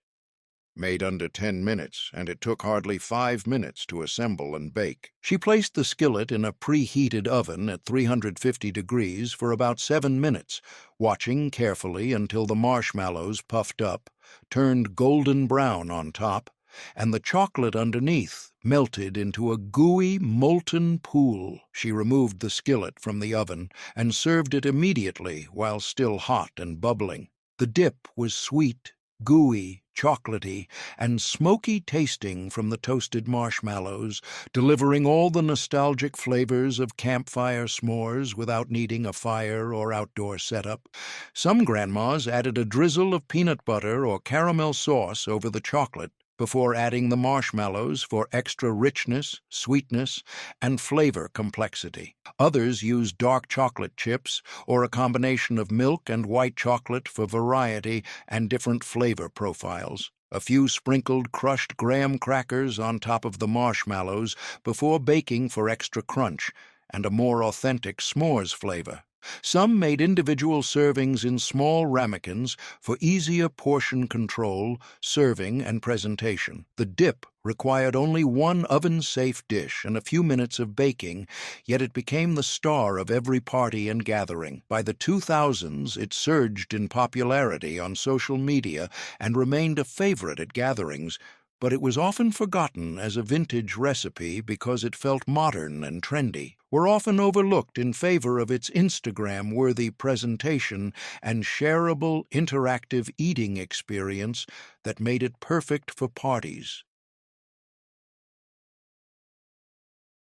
Made under 10 minutes, and it took hardly 5 minutes to assemble and bake. She placed the skillet in a preheated oven at 350 degrees for about 7 minutes, watching carefully until the marshmallows puffed up, turned golden brown on top, and the chocolate underneath melted into a gooey, molten pool. She removed the skillet from the oven and served it immediately while still hot and bubbling. The dip was sweet, gooey, chocolatey, and smoky tasting from the toasted marshmallows, delivering all the nostalgic flavors of campfire s'mores without needing a fire or outdoor setup. Some grandmas added a drizzle of peanut butter or caramel sauce over the chocolate before adding the marshmallows for extra richness, sweetness, and flavor complexity. Others used dark chocolate chips or a combination of milk and white chocolate for variety and different flavor profiles. A few sprinkled crushed graham crackers on top of the marshmallows before baking for extra crunch and a more authentic s'mores flavor. Some made individual servings in small ramekins for easier portion control, serving, and presentation. The dip required only one oven-safe dish and a few minutes of baking, yet it became the star of every party and gathering. By the 2000s, it surged in popularity on social media and remained a favorite at gatherings, but it was often forgotten as a vintage recipe because it felt modern and trendy. Were often overlooked in favor of its Instagram-worthy presentation and shareable, interactive eating experience that made it perfect for parties.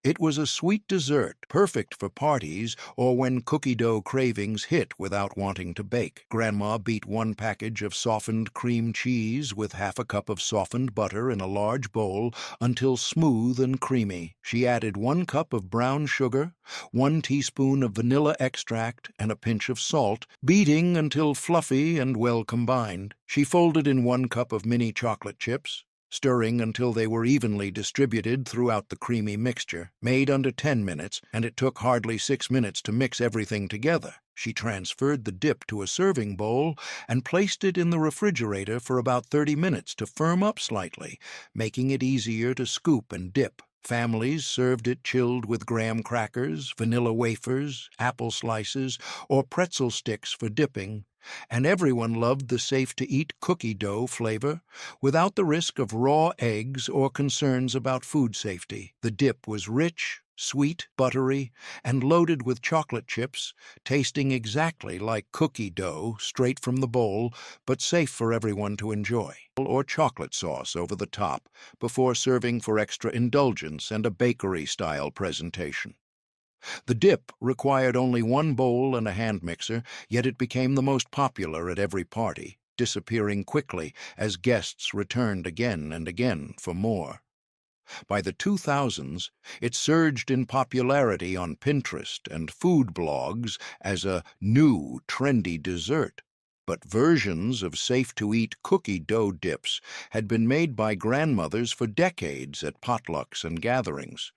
It was a sweet dessert, perfect for parties or when cookie dough cravings hit without wanting to bake. Grandma beat one package of softened cream cheese with half a cup of softened butter in a large bowl until smooth and creamy. She added 1 cup of brown sugar, 1 teaspoon of vanilla extract, and a pinch of salt, beating until fluffy and well combined. She folded in 1 cup of mini chocolate chips, stirring until they were evenly distributed throughout the creamy mixture. Made under 10 minutes, and it took hardly 6 minutes to mix everything together. She transferred the dip to a serving bowl and placed it in the refrigerator for about 30 minutes to firm up slightly, making it easier to scoop and dip. Families served it chilled with graham crackers, vanilla wafers, apple slices, or pretzel sticks for dipping, and everyone loved the safe-to-eat cookie dough flavor without the risk of raw eggs or concerns about food safety. The dip was rich, sweet, buttery, and loaded with chocolate chips, tasting exactly like cookie dough straight from the bowl, but safe for everyone to enjoy. Or chocolate sauce over the top before serving for extra indulgence and a bakery-style presentation. The dip required only one bowl and a hand mixer, yet it became the most popular at every party, disappearing quickly as guests returned again and again for more. By the 2000s, it surged in popularity on Pinterest and food blogs as a new, trendy dessert. But versions of safe-to-eat cookie dough dips had been made by grandmothers for decades at potlucks and gatherings.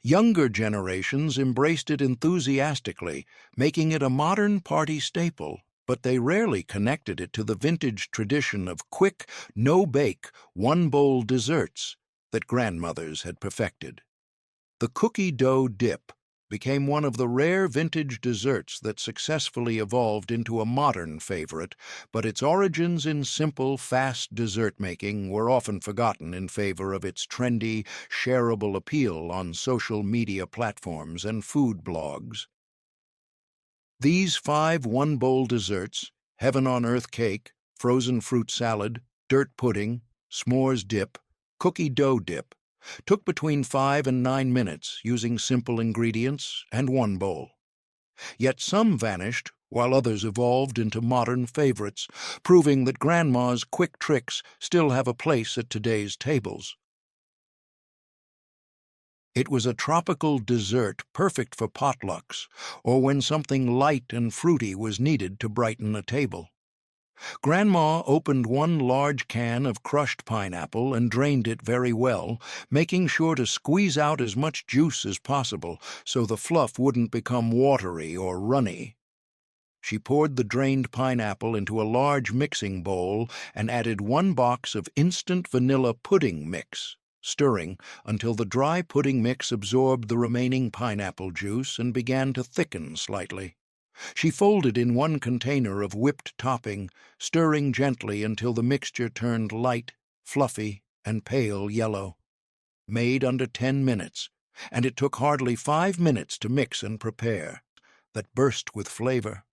Younger generations embraced it enthusiastically, making it a modern party staple, but they rarely connected it to the vintage tradition of quick, no-bake, one-bowl desserts that grandmothers had perfected. The cookie dough dip became one of the rare vintage desserts that successfully evolved into a modern favorite, but its origins in simple, fast dessert making were often forgotten in favor of its trendy, shareable appeal on social media platforms and food blogs. These 5 one-bowl desserts, heaven-on-earth cake, frozen fruit salad, dirt pudding, s'mores dip, cookie dough dip, took between 5 and 9 minutes using simple ingredients and one bowl. Yet some vanished while others evolved into modern favorites, proving that Grandma's quick tricks still have a place at today's tables. It was a tropical dessert perfect for potlucks or when something light and fruity was needed to brighten a table. Grandma opened one large can of crushed pineapple and drained it very well, making sure to squeeze out as much juice as possible so the fluff wouldn't become watery or runny. She poured the drained pineapple into a large mixing bowl and added 1 box of instant vanilla pudding mix, stirring until the dry pudding mix absorbed the remaining pineapple juice and began to thicken slightly. She folded in 1 container of whipped topping, stirring gently until the mixture turned light, fluffy, and pale yellow. Made under 10 minutes, and it took hardly 5 minutes to mix and prepare, that burst with flavor.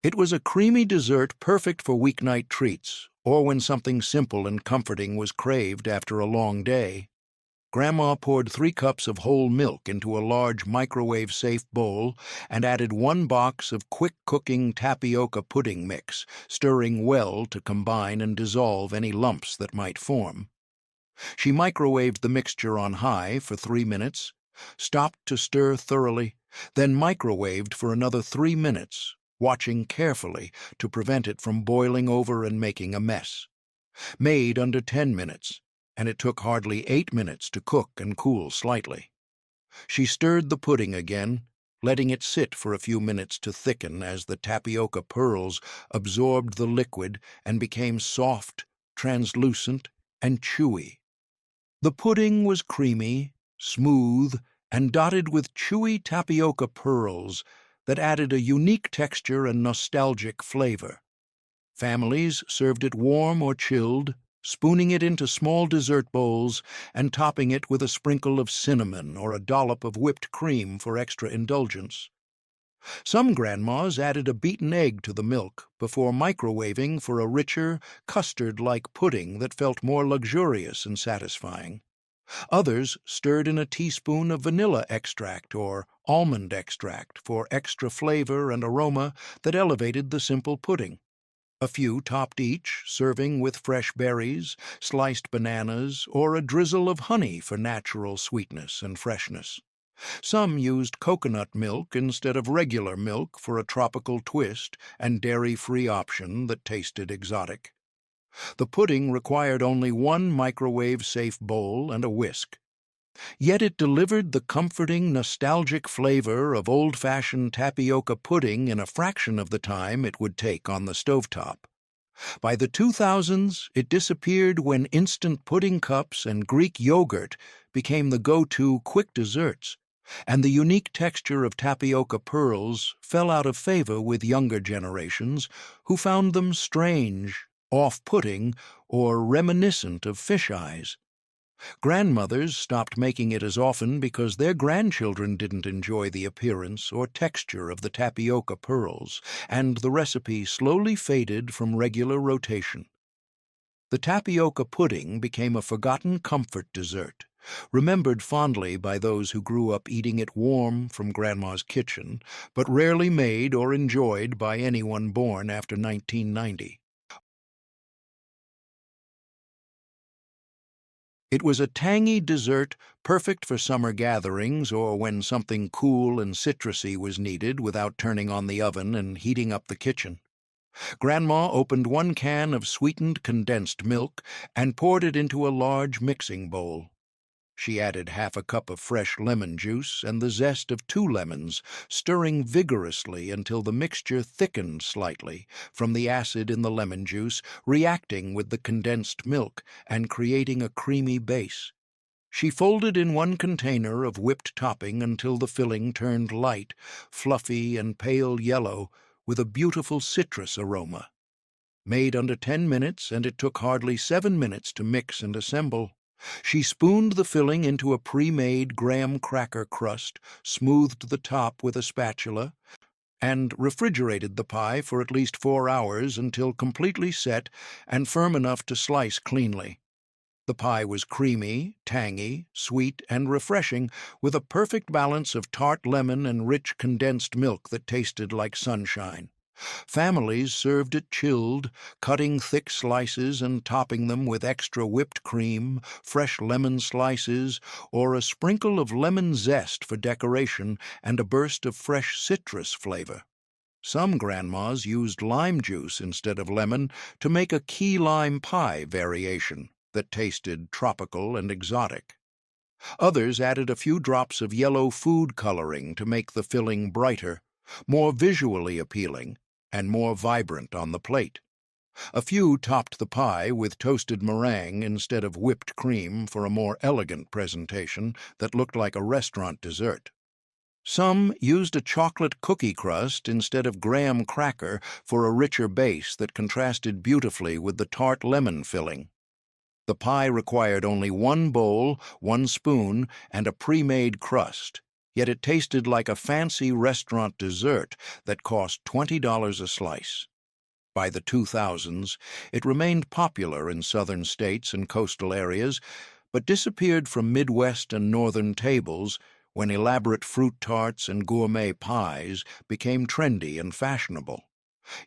It was a creamy dessert perfect for weeknight treats, or when something simple and comforting was craved after a long day. Grandma poured 3 cups of whole milk into a large microwave-safe bowl and added 1 box of quick-cooking tapioca pudding mix, stirring well to combine and dissolve any lumps that might form. She microwaved the mixture on high for 3 minutes, stopped to stir thoroughly, then microwaved for another 3 minutes, watching carefully to prevent it from boiling over and making a mess. Made under 10 minutes, and it took hardly 8 minutes to cook and cool slightly. She stirred the pudding again, letting it sit for a few minutes to thicken as the tapioca pearls absorbed the liquid and became soft, translucent, and chewy. The pudding was creamy, smooth, and dotted with chewy tapioca pearls that added a unique texture and nostalgic flavor. Families served it warm or chilled, spooning it into small dessert bowls and topping it with a sprinkle of cinnamon or a dollop of whipped cream for extra indulgence. Some grandmas added a beaten egg to the milk before microwaving for a richer, custard-like pudding that felt more luxurious and satisfying. Others stirred in a teaspoon of vanilla extract or almond extract for extra flavor and aroma that elevated the simple pudding. A few topped each, serving with fresh berries, sliced bananas, or a drizzle of honey for natural sweetness and freshness. Some used coconut milk instead of regular milk for a tropical twist and dairy-free option that tasted exotic. The pudding required only one microwave-safe bowl and a whisk. Yet it delivered the comforting, nostalgic flavor of old-fashioned tapioca pudding in a fraction of the time it would take on the stovetop. By the 2000s, it disappeared when instant pudding cups and Greek yogurt became the go-to quick desserts, and the unique texture of tapioca pearls fell out of favor with younger generations who found them strange, off-putting, or reminiscent of fish eyes. Grandmothers stopped making it as often because their grandchildren didn't enjoy the appearance or texture of the tapioca pearls, and the recipe slowly faded from regular rotation. The tapioca pudding became a forgotten comfort dessert, remembered fondly by those who grew up eating it warm from Grandma's kitchen, but rarely made or enjoyed by anyone born after 1990. It was a tangy dessert perfect for summer gatherings or when something cool and citrusy was needed without turning on the oven and heating up the kitchen. Grandma opened one can of sweetened condensed milk and poured it into a large mixing bowl. She added half a cup of fresh lemon juice and the zest of 2 lemons, stirring vigorously until the mixture thickened slightly from the acid in the lemon juice reacting with the condensed milk and creating a creamy base. She folded in one container of whipped topping until the filling turned light, fluffy and pale yellow with a beautiful citrus aroma. Made under 10 minutes, and it took hardly 7 minutes to mix and assemble. She spooned the filling into a pre-made graham cracker crust, smoothed the top with a spatula, and refrigerated the pie for at least 4 hours until completely set and firm enough to slice cleanly. The pie was creamy, tangy, sweet, and refreshing, with a perfect balance of tart lemon and rich condensed milk that tasted like sunshine. Families served it chilled, cutting thick slices and topping them with extra whipped cream, fresh lemon slices, or a sprinkle of lemon zest for decoration and a burst of fresh citrus flavor. Some grandmas used lime juice instead of lemon to make a key lime pie variation that tasted tropical and exotic. Others added a few drops of yellow food coloring to make the filling brighter, more visually appealing, and more vibrant on the plate. A few topped the pie with toasted meringue instead of whipped cream for a more elegant presentation that looked like a restaurant dessert. Some used a chocolate cookie crust instead of graham cracker for a richer base that contrasted beautifully with the tart lemon filling. The pie required only one bowl, one spoon, and a pre-made crust, yet it tasted like a fancy restaurant dessert that cost $20 a slice. By the 2000s, it remained popular in southern states and coastal areas, but disappeared from Midwest and northern tables when elaborate fruit tarts and gourmet pies became trendy and fashionable.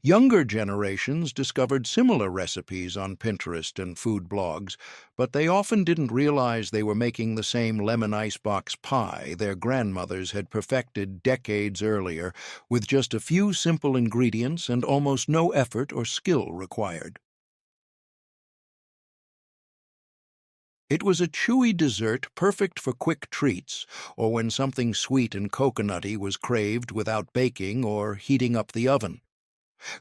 Younger generations discovered similar recipes on Pinterest and food blogs, but they often didn't realize they were making the same lemon icebox pie their grandmothers had perfected decades earlier, with just a few simple ingredients and almost no effort or skill required. It was a chewy dessert perfect for quick treats, or when something sweet and coconutty was craved without baking or heating up the oven.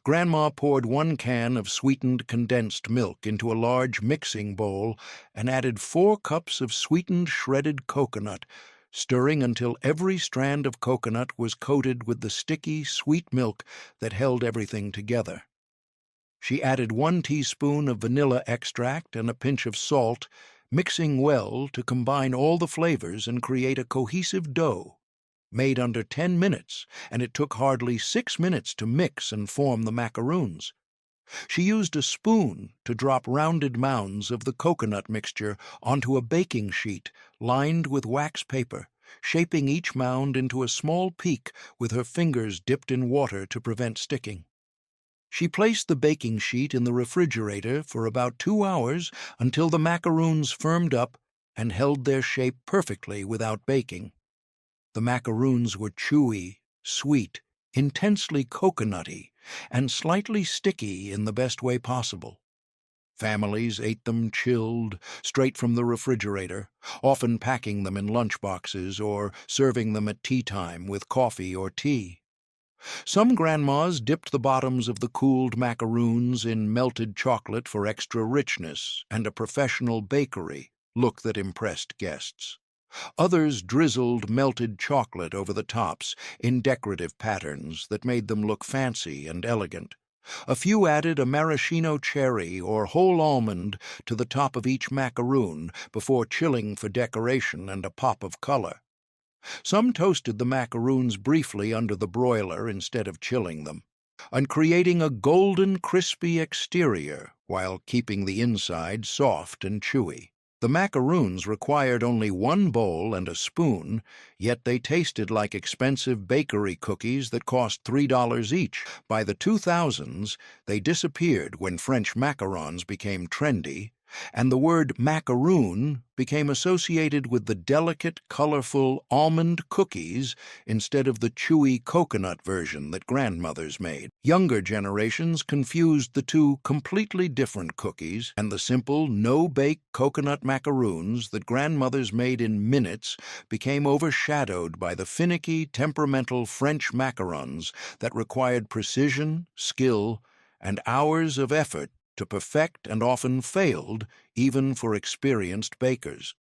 Grandma poured one can of sweetened condensed milk into a large mixing bowl and added 4 cups of sweetened shredded coconut, stirring until every strand of coconut was coated with the sticky, sweet milk that held everything together. She added 1 teaspoon of vanilla extract and a pinch of salt, mixing well to combine all the flavors and create a cohesive dough. Made under 10 minutes, and it took hardly 6 minutes to mix and form the macaroons. She used a spoon to drop rounded mounds of the coconut mixture onto a baking sheet lined with wax paper, shaping each mound into a small peak with her fingers dipped in water to prevent sticking. She placed the baking sheet in the refrigerator for about 2 hours until the macaroons firmed up and held their shape perfectly without baking. The macaroons were chewy, sweet, intensely coconutty, and slightly sticky in the best way possible. Families ate them chilled, straight from the refrigerator, often packing them in lunchboxes or serving them at tea time with coffee or tea. Some grandmas dipped the bottoms of the cooled macaroons in melted chocolate for extra richness and a professional bakery look that impressed guests. Others drizzled melted chocolate over the tops in decorative patterns that made them look fancy and elegant. A few added a maraschino cherry or whole almond to the top of each macaroon before chilling for decoration and a pop of color. Some toasted the macaroons briefly under the broiler instead of chilling them, and creating a golden, crispy exterior while keeping the inside soft and chewy. The macaroons required only one bowl and a spoon, yet they tasted like expensive bakery cookies that cost $3 each. By the 2000s, they disappeared when French macarons became trendy, and the word macaroon became associated with the delicate, colorful almond cookies instead of the chewy coconut version that grandmothers made. Younger generations confused the two completely different cookies, and the simple, no-bake coconut macaroons that grandmothers made in minutes became overshadowed by the finicky, temperamental French macarons that required precision, skill, and hours of effort to perfect and often failed even for experienced bakers.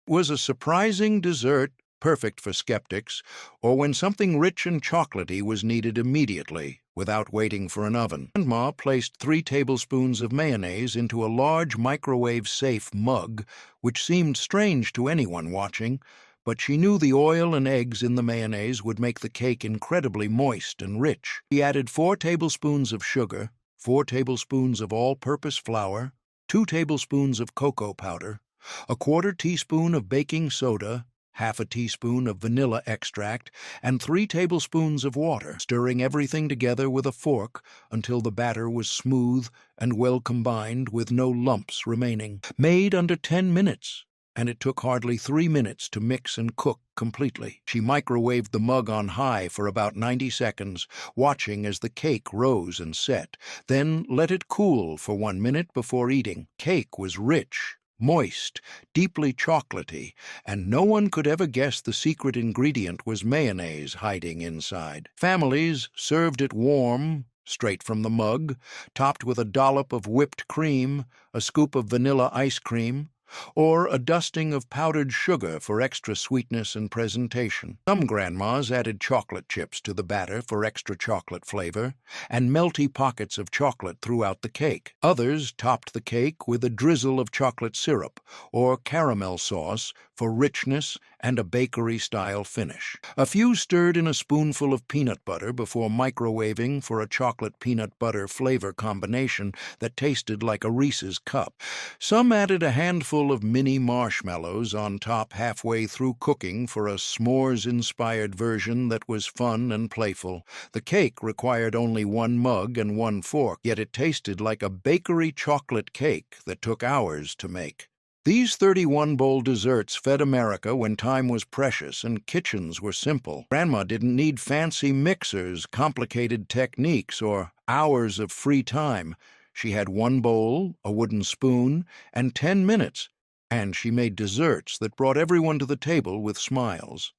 It was a surprising dessert, perfect for skeptics, or when something rich and chocolatey was needed immediately, without waiting for an oven. Grandma placed 3 tablespoons of mayonnaise into a large microwave-safe mug, which seemed strange to anyone watching, but she knew the oil and eggs in the mayonnaise would make the cake incredibly moist and rich. She added 4 tablespoons of sugar, 4 tablespoons of all-purpose flour, 2 tablespoons of cocoa powder, a 1/4 teaspoon of baking soda, 1/2 teaspoon of vanilla extract, and 3 tablespoons of water, stirring everything together with a fork until the batter was smooth and well combined with no lumps remaining. Made under 10 minutes. And it took hardly 3 minutes to mix and cook completely. She microwaved the mug on high for about 90 seconds, watching as the cake rose and set, then let it cool for 1 minute before eating. Cake was rich, moist, deeply chocolatey, and no one could ever guess the secret ingredient was mayonnaise hiding inside. Families served it warm, straight from the mug, topped with a dollop of whipped cream, a scoop of vanilla ice cream, or a dusting of powdered sugar for extra sweetness and presentation. Some grandmas added chocolate chips to the batter for extra chocolate flavor, and melty pockets of chocolate throughout the cake. Others topped the cake with a drizzle of chocolate syrup or caramel sauce for richness and a bakery-style finish. A few stirred in a spoonful of peanut butter before microwaving for a chocolate peanut butter flavor combination that tasted like a Reese's cup. Some added a handful of mini marshmallows on top halfway through cooking for a s'mores-inspired version that was fun and playful. The cake required only 1 mug and 1 fork, yet it tasted like a bakery chocolate cake that took hours to make. These 31-bowl desserts fed America when time was precious and kitchens were simple. Grandma didn't need fancy mixers, complicated techniques, or hours of free time. She had 1 bowl, a wooden spoon, and 10 minutes, and she made desserts that brought everyone to the table with smiles.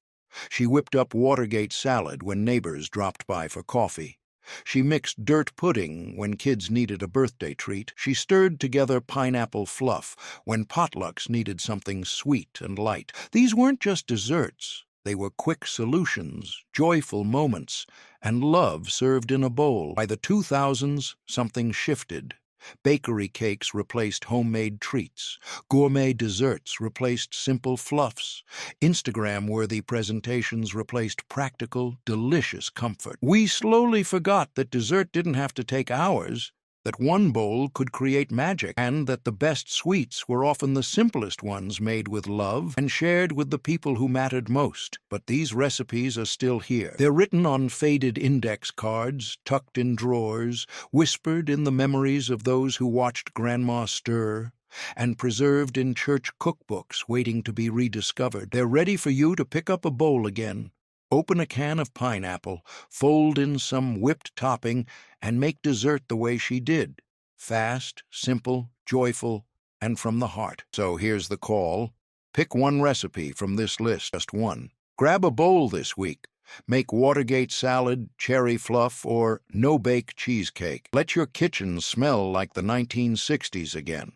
She whipped up Watergate Salad when neighbors dropped by for coffee. She mixed dirt pudding when kids needed a birthday treat. She stirred together pineapple fluff when potlucks needed something sweet and light. These weren't just desserts. They were quick solutions, joyful moments, and love served in a bowl. By the 2000s, something shifted. Bakery cakes replaced homemade treats. Gourmet desserts replaced simple fluffs. Instagram-worthy presentations replaced practical, delicious comfort. We slowly forgot that dessert didn't have to take hours, that 1 bowl could create magic, and that the best sweets were often the simplest ones made with love and shared with the people who mattered most. But these recipes are still here. They're written on faded index cards, tucked in drawers, whispered in the memories of those who watched Grandma stir, and preserved in church cookbooks waiting to be rediscovered. They're ready for you to pick up a bowl again, Open a can of pineapple, fold in some whipped topping, and make dessert the way she did. Fast, simple, joyful, and from the heart. So here's the call. Pick one recipe from this list, just one. Grab a bowl this week. Make Watergate Salad, cherry fluff, or no-bake cheesecake. Let your kitchen smell like the 1960s again.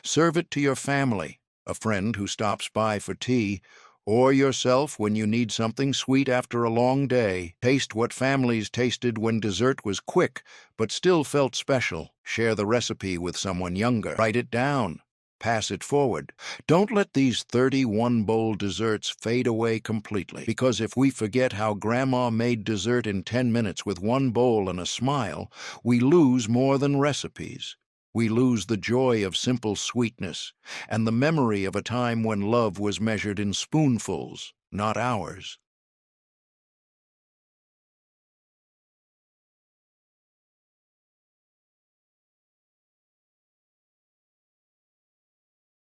Serve it to your family, a friend who stops by for tea, or yourself when you need something sweet after a long day. Taste what families tasted when dessert was quick, but still felt special. Share the recipe with someone younger. Write it down. Pass it forward. Don't let these 31-bowl desserts fade away completely, because if we forget how Grandma made dessert in 10 minutes with one bowl and a smile, we lose more than recipes. We lose the joy of simple sweetness and the memory of a time when love was measured in spoonfuls, not hours.